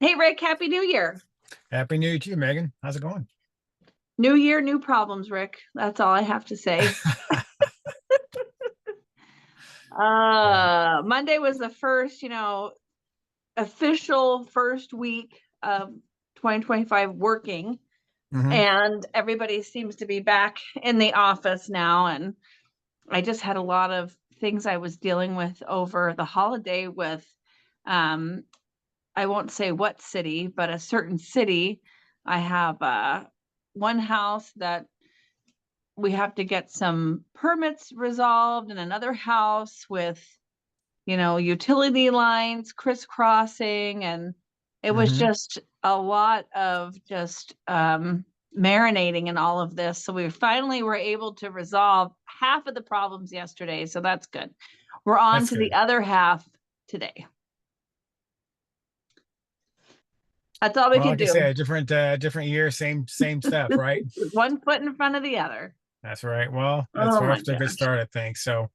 Hey, Rick, Happy New Year. Happy New Year to you, Megan. How's it going? New year, new problems, Rick. That's all I have to say. Yeah. Monday was the first, official first week of 2025 working, hmm and everybody seems to be back in the office now. And I just had a lot of things I was dealing with over the holiday with, um, I won't say what city, but a certain city. I have one house that we have to get some permits resolved in another house with, utility lines crisscrossing. And it was hmm just a lot of just marinating in all of this. So we finally were able to resolve half of the problems yesterday. So that's good. We're on That's to the good. other half today. That's all we Well, can like I do. say, different year, same stuff, right? One foot in front of the other. That's right. Well, that's Oh we're my off to a good gosh. start, I think. So,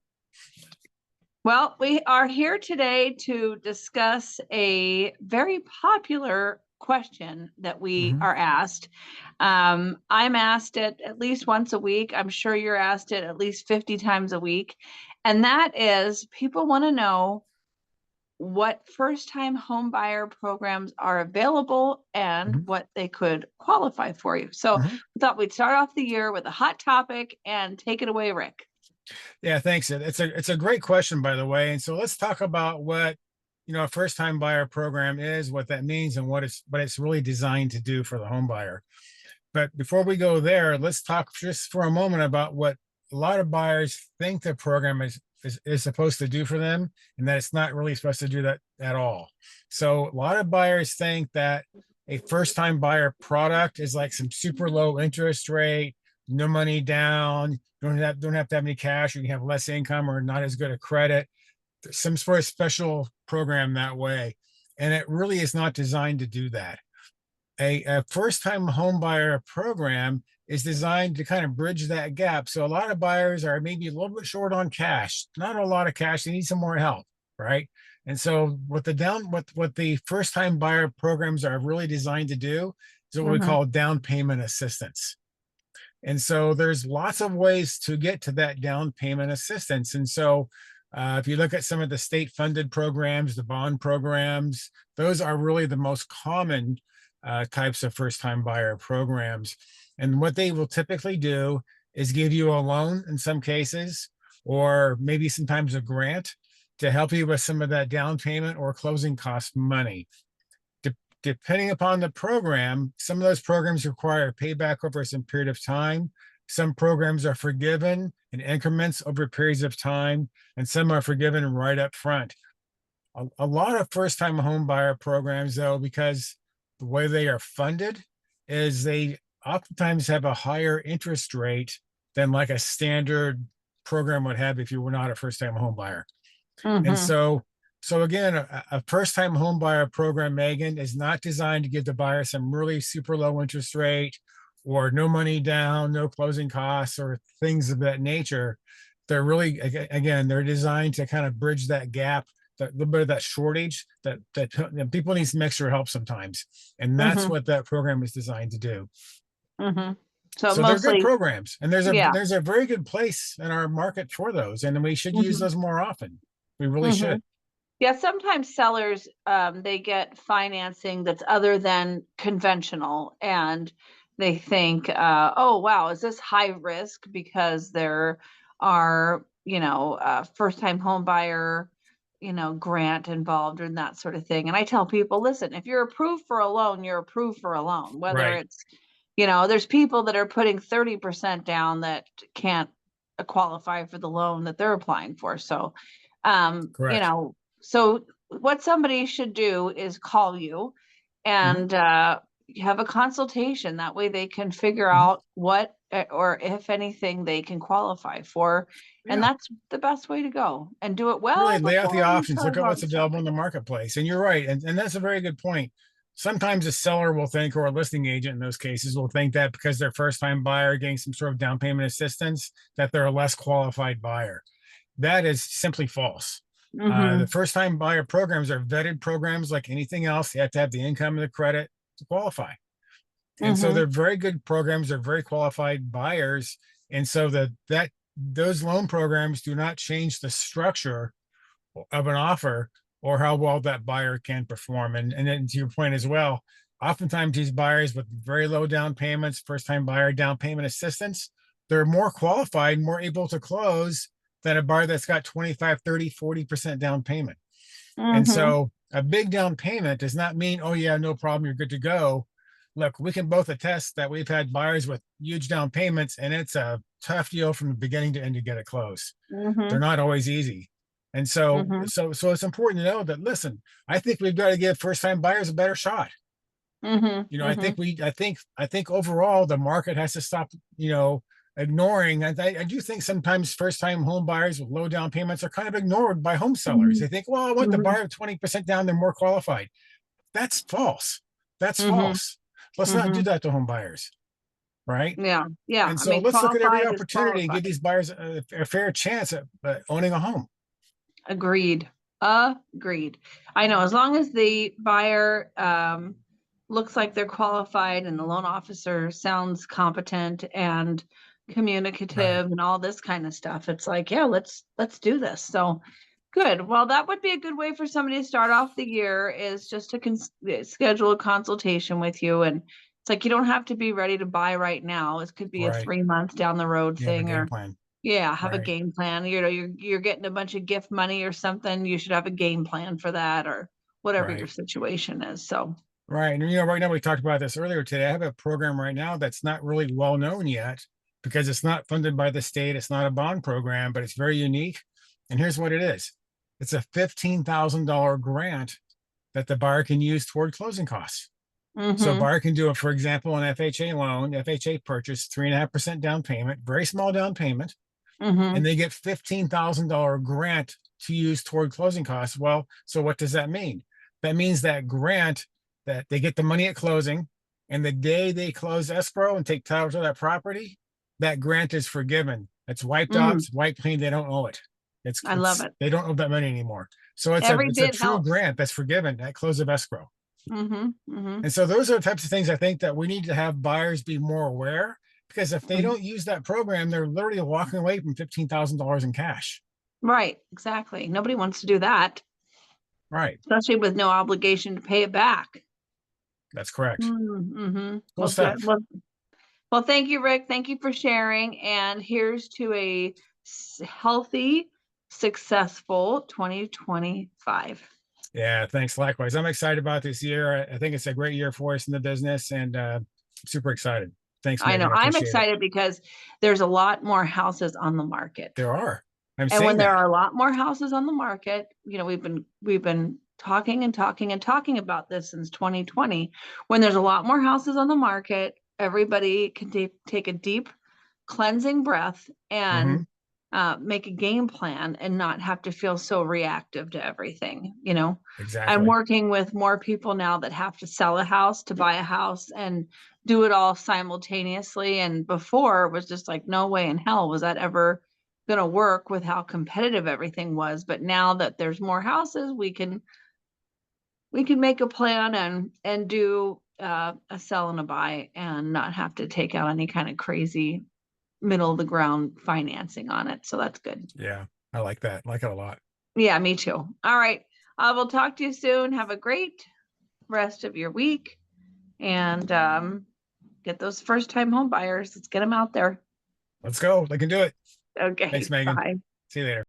Well, we are here today to discuss a very popular question that we hmm are asked. I'm asked it at least once a week. I'm sure you're asked it at least 50 times a week. And that is people want to know what first time home buyer programs are available and hmm what they could qualify for you. So hmm we thought we'd start off the year with a hot topic and take it away, Rick. Yeah, thanks. It's a great question, by the way. And so let's talk about what a first time buyer program is, what that means, and what it's really designed to do for the home buyer. But before we go there, let's talk just for a moment about what a lot of buyers think the program is supposed to do for them, and that it's not really supposed to do that at all. So a lot of buyers think that a first-time buyer product is like some super low interest rate, no money down, don't have to have any cash, or you have less income or not as good a credit. There's some sort of special program that way. And it really is not designed to do that. A first-time home buyer program is designed to kind of bridge that gap. So a lot of buyers are maybe a little bit short on cash, not a lot of cash. They need some more help, right? And so what the first-time buyer programs are really designed to do is what we Mm-hmm. call down payment assistance. And so there's lots of ways to get to that down payment assistance. And so if you look at some of the state funded programs, the bond programs, those are really the most common types of first time buyer programs. And what they will typically do is give you a loan in some cases, or maybe sometimes a grant to help you with some of that down payment or closing cost money. Depending upon the program, some of those programs require payback over some period of time. Some programs are forgiven in increments over periods of time, and some are forgiven right up front. A lot of first time home buyer programs, though, because the way they are funded is they oftentimes have a higher interest rate than like a standard program would have if you were not a first time home buyer. And Mm-hmm. so again, a first-time home buyer program, Megan, is not designed to give the buyer some really super low interest rate or no money down, no closing costs, or things of that nature. They're really, again, they're designed to kind of bridge that gap, that little bit of that shortage that people need some extra help sometimes, and that's Mm-hmm. what that program is designed to do. Mm-hmm. So So they're good mostly, programs, and there's a yeah. there's a very good place in our market for those, and we should use Mm-hmm. those more often. We really Mm-hmm. should. Yeah, sometimes sellers they get financing that's other than conventional, and they think, oh wow, is this high risk because there are, first time home buyer, grant involved and that sort of thing. And I tell people, listen, if you're approved for a loan, you're approved for a loan, whether Right. it's, there's people that are putting 30% down that can't qualify for the loan that they're applying for. So, um, you Correct. know, so what somebody should do is call you hmm and have a consultation. That way they can figure hmm out what or if anything they can qualify for. And Yeah. that's the best way to go and do it Really well lay out the before we options. Look start at going what's available in shopping. the marketplace. And you're right. And that's a very good point. Sometimes a seller will think, or a listing agent in those cases will think that because they're first time buyer getting some sort of down payment assistance, that they're a less qualified buyer. That is simply false. The first time buyer programs are vetted programs like anything else. You have to have the income and the credit to qualify. And so they're very good programs. They're very qualified buyers. And so those loan programs do not change the structure of an offer or how well that buyer can perform. And then to your point as well, oftentimes these buyers with very low down payments, first time buyer down payment assistance, they're more qualified, more able to close than a buyer that's got 25, 30, 40% down payment. And so a big down payment does not mean, oh yeah, no problem, you're good to go. Look, we can both attest that we've had buyers with huge down payments, and it's a tough deal from the beginning to end to get it closed. They're not always easy. And so it's important to know that, listen, I think we've got to give first time buyers a better shot. I think overall the market has to stop, ignoring. I do think sometimes first time home buyers with low down payments are kind of ignored by home sellers. They think, well, I want the buyer with 20% down, they're more qualified. That's false. That's false. Let's not do that to home buyers. Right. Yeah. Yeah. And so let's look at every opportunity and give these buyers a fair chance at owning a home. Agreed. Agreed. I know, as long as the buyer looks like they're qualified and the loan officer sounds competent and communicative and all this kind of stuff, it's like, yeah, let's do this. So good. Well, that would be a good way for somebody to start off the year, is just to schedule a consultation with you. And it's like, you don't have to be ready to buy right now. It could be a 3 month down the road thing, or plan. have a game plan. You're getting a bunch of gift money or something. You should have a game plan for that, or whatever your situation is. So. Right. And, right now we talked about this earlier today. I have a program right now that's not really well known yet because it's not funded by the state. It's not a bond program, but it's very unique. And here's what it is. It's a $15,000 grant that the buyer can use toward closing costs. So buyer can do it, for example, an FHA loan, FHA purchase, 3.5% down payment, very small down payment. And they get $15,000 grant to use toward closing costs. Well, so what does that mean? That means that grant, that they get the money at closing, and the day they close escrow and take title to that property, that grant is forgiven. It's wiped out, it's wiped clean. They don't owe it. I love it. They don't owe that money anymore. So it's a true grant that's forgiven at close of escrow. And so those are the types of things I think that we need to have buyers be more aware, because if they don't use that program, they're literally walking away from $15,000 in cash. Right. Exactly. Nobody wants to do that. Right. Especially with no obligation to pay it back. That's correct. Cool stuff. Well, thank you, Rick. Thank you for sharing. And here's to a healthy, successful 2025. Yeah, thanks. Likewise. I'm excited about this year. I think it's a great year for us in the business, and super excited. Thanks, Meghan. I know. I'm excited because there's a lot more houses on the market. There are. And when there are a lot more houses on the market, we've been talking about this since 2020. When there's a lot more houses on the market, everybody can take a deep cleansing breath and make a game plan and not have to feel so reactive to everything. Exactly. I'm working with more people now that have to sell a house to buy a house and do it all simultaneously. And before it was just like, no way in hell was that ever going to work with how competitive everything was. But now that there's more houses, we can make a plan and do a sell and a buy and not have to take out any kind of crazy middle of the ground financing on it. So that's good. Yeah, I like that. I like it a lot. Yeah, me too. All right. I will talk to you soon. Have a great rest of your week, and get those first time home buyers. Let's get them out there. Let's go. They can do it. Okay. Thanks, Meghan. Bye. See you later.